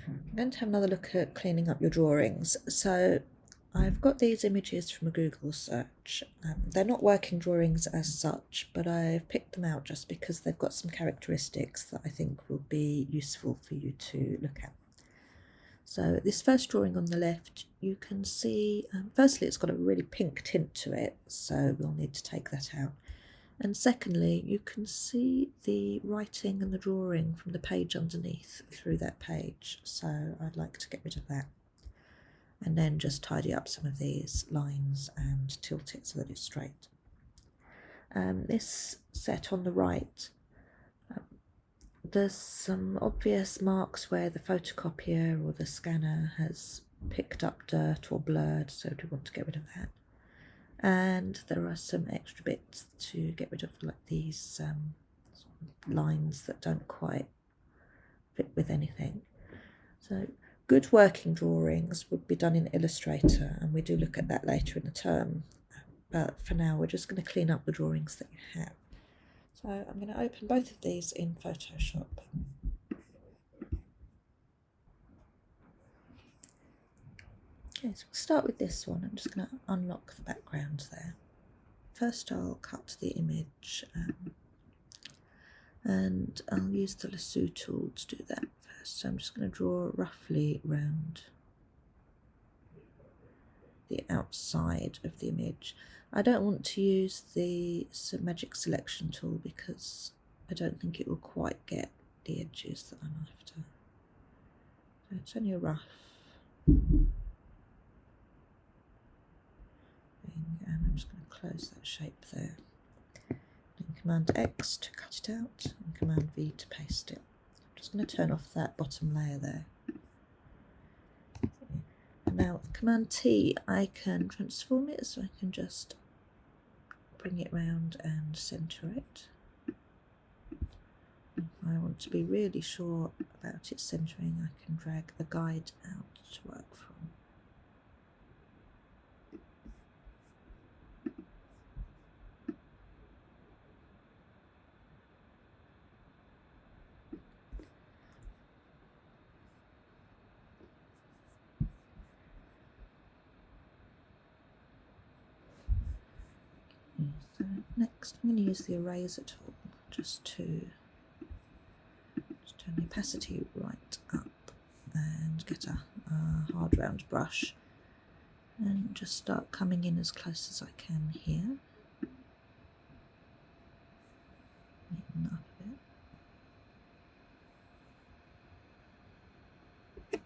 I'm going to have another look at cleaning up your drawings. So I've got these images from a Google search. They're not working drawings as such, but I've picked them out just because they've got some characteristics that I think will be useful for you to look at. So this first drawing on the left, you can see, firstly, it's got a really pink tint to it, so we'll need to take that out. And secondly, you can see the writing and the drawing from the page underneath through that page, so I'd like to get rid of that. And then just tidy up some of these lines and tilt it so that it's straight. This set on the right, there's some obvious marks where the photocopier or the scanner has picked up dirt or blurred, so we want to get rid of that. And there are some extra bits to get rid of, like these sort of lines that don't quite fit with anything. So good working drawings would be done in Illustrator, and we do look at that later in the term. But for now, we're just going to clean up the drawings that you have. So I'm going to open both of these in Photoshop. Okay, so we'll start with this one. I'm just going to unlock the background there. First I'll cut the image and I'll use the lasso tool to do that first. So I'm just going to draw roughly around the outside of the image. I don't want to use the magic selection tool because I don't think it will quite get the edges that I'm after. So it's only a rough thing, and I'm just going to close that shape there. And Command X to cut it out and Command V to paste it. I'm just going to turn off that bottom layer there. And now with Command T I can transform it, so I can just bring it round and centre it. If I want to be really sure about its centering, I can drag the guide out to work from. So next I'm going to use the eraser tool just to turn the opacity right up and get a hard round brush and just start coming in as close as I can here. Neaten up a bit.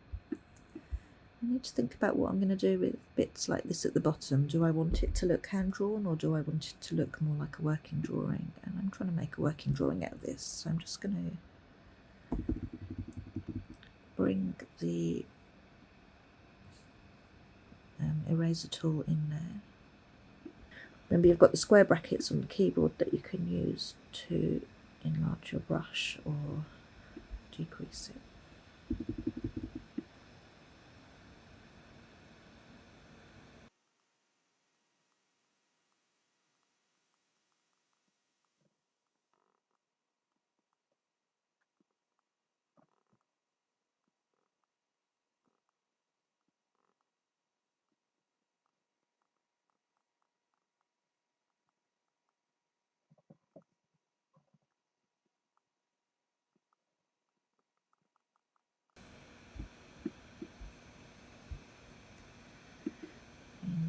I need to think about what I'm going to do with bits like this at the bottom. Do I want it to look hand-drawn or do I want it to look more like a working drawing? And I'm trying to make a working drawing out of this, so I'm just going to bring the eraser tool in there. Remember, you've got the square brackets on the keyboard that you can use to enlarge your brush or decrease it.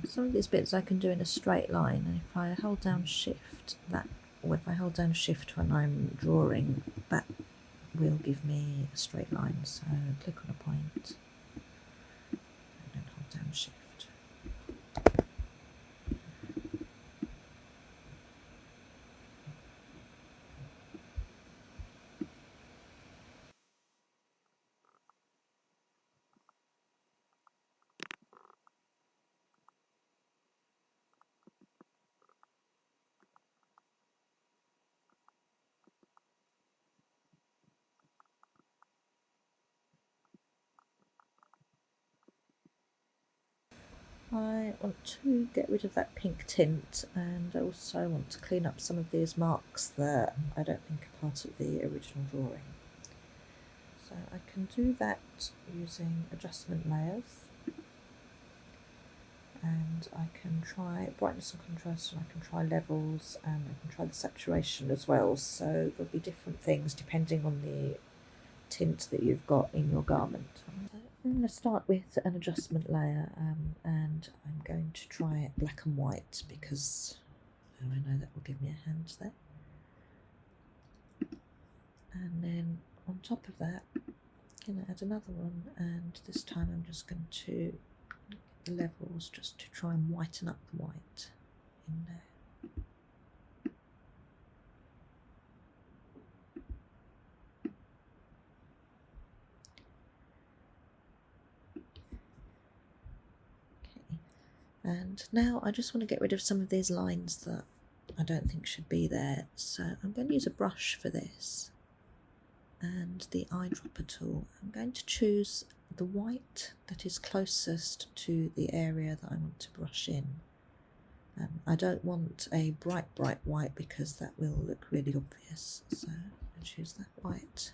Some of these bits I can do in a straight line, and if I hold down shift, or if I hold down shift when I'm drawing, that will give me a straight line. So click on a point and then hold down shift. I want to get rid of that pink tint, and I also want to clean up some of these marks that I don't think are part of the original drawing. So I can do that using adjustment layers, and I can try brightness and contrast, and I can try levels, and I can try the saturation as well. So there'll be different things depending on the tint that you've got in your garment. I'm going to start with an adjustment layer, and I'm going to try black and white because I know that will give me a hand there. And then on top of that, I'm going to add another one, and this time I'm just going to get the levels just to try and whiten up the white in there. And now I just want to get rid of some of these lines that I don't think should be there. So I'm going to use a brush for this and the eyedropper tool. I'm going to choose the white that is closest to the area that I want to brush in. I don't want a bright white because that will look really obvious. So I choose that white.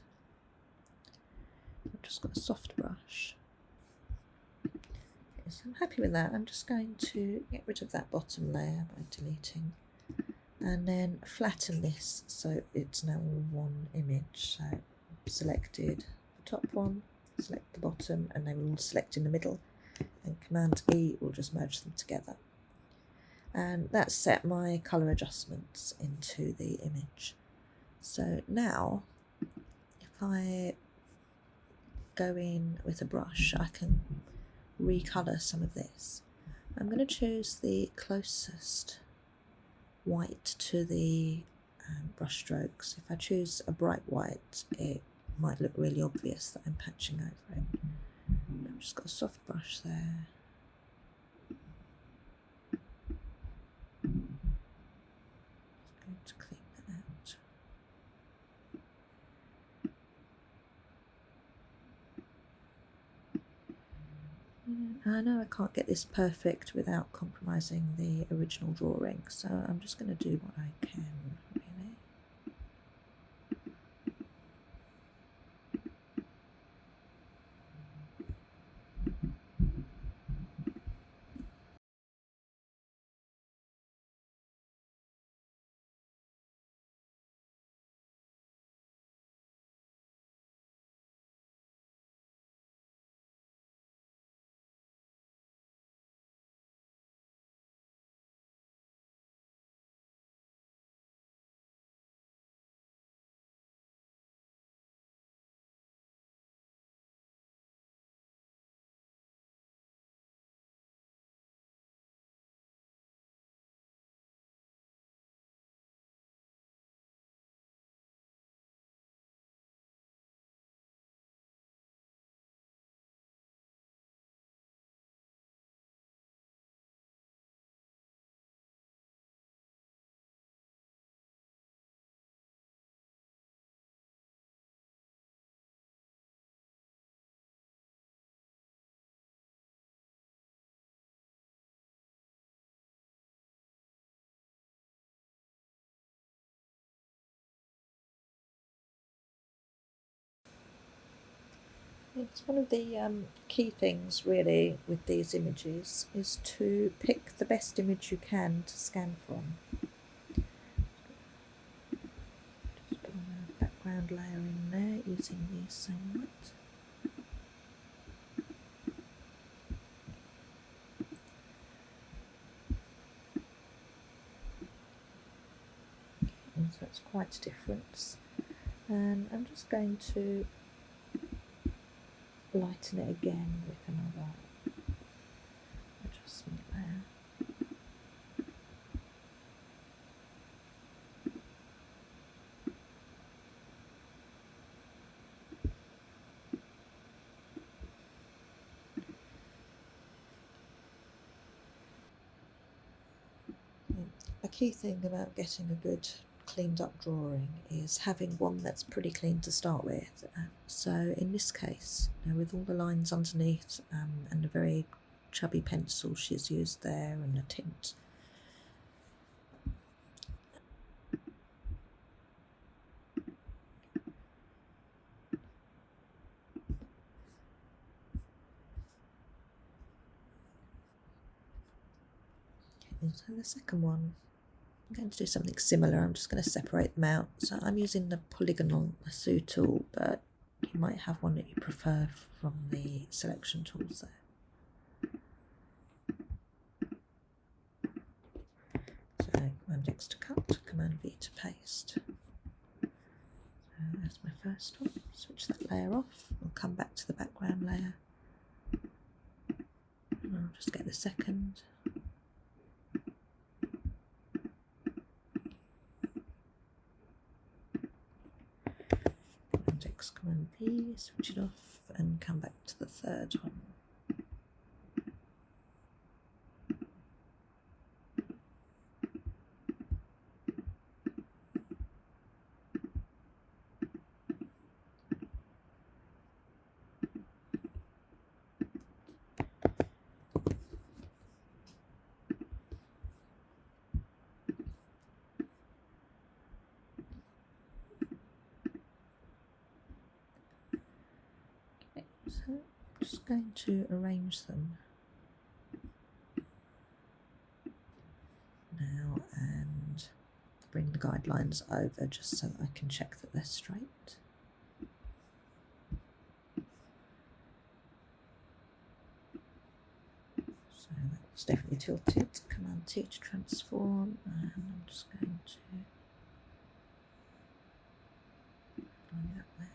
I've just got a soft brush. So I'm happy with that. I'm just going to get rid of that bottom layer by deleting, and then flatten this so it's now all one image. So I've selected the top one, select the bottom, and they will all select in the middle, and Command E will just merge them together. And that's set my colour adjustments into the image. So now if I go in with a brush, I can recolour some of this. I'm going to choose the closest white to the brush strokes. If I choose a bright white, it might look really obvious that I'm patching over it. I've just got a soft brush there. Just going to clean that out. I know I can't get this perfect without compromising the original drawing, so I'm just going to do what I can, really. It's one of the key things really with these images is to pick the best image you can to scan from. Just put a background layer in there using the same white. And so it's quite a difference. And I'm just going to lighten it again with another adjustment layer. A key thing about getting a good cleaned up drawing is having one that's pretty clean to start with. So in this case, with all the lines underneath and a very chubby pencil she's used there and a tint, So the second one, I'm going to do something similar. I'm just going to separate them out. So I'm using the polygonal lasso tool, but you might have one that you prefer from the selection tools there. So Command X to cut, Command V to paste. So there's my first one. Switch that layer off. We'll come back to the background layer. And I'll just get the second. Command X, Command V, switch it off and come back to the third one. So I'm just going to arrange them now and bring the guidelines over just so that I can check that they're straight. So that's definitely tilted. Command T to transform, and I'm just going to line it up there.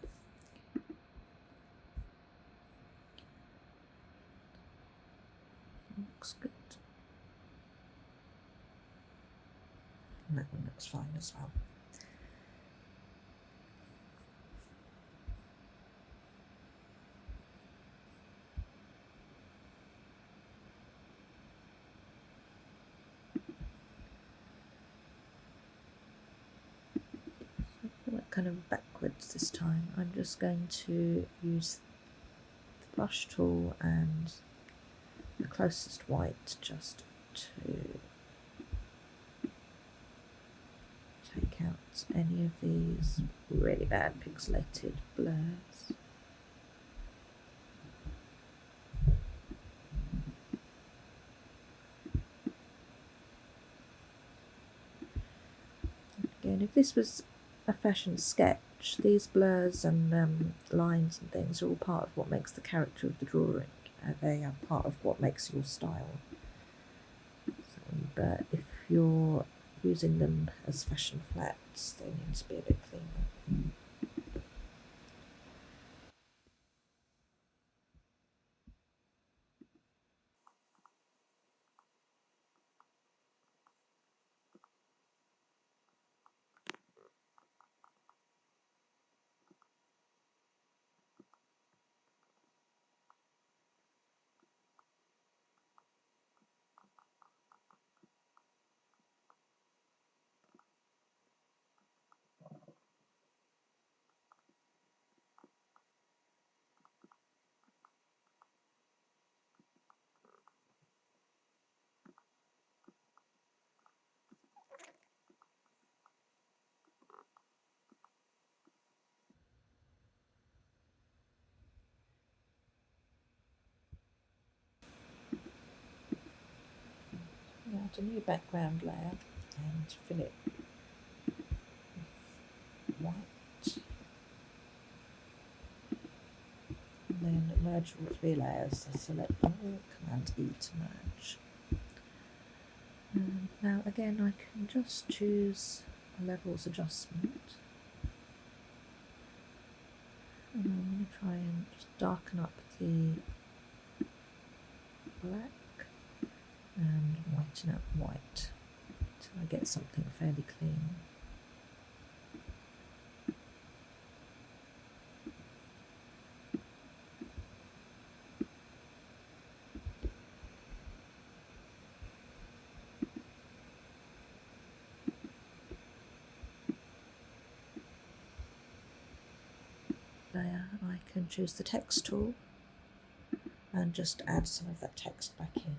Looks good. And that one looks fine as well. So I feel like kind of backwards this time. I'm just going to use the brush tool and the closest white just to take out any of these really bad pixelated blurs. Again, if this was a fashion sketch, these blurs and lines and things are all part of what makes the character of the drawing. They are part of what makes your style. So, but if you're using them as fashion flats, they need to be a bit cleaner. Add a new background layer and fill it with white. And then merge all three layers. So select all, Command E to merge. Now again, I can just choose a levels adjustment. And I'm going to try and just darken up the black and whiten up white until I get something fairly clean. Layer, I can choose the text tool and just add some of that text back in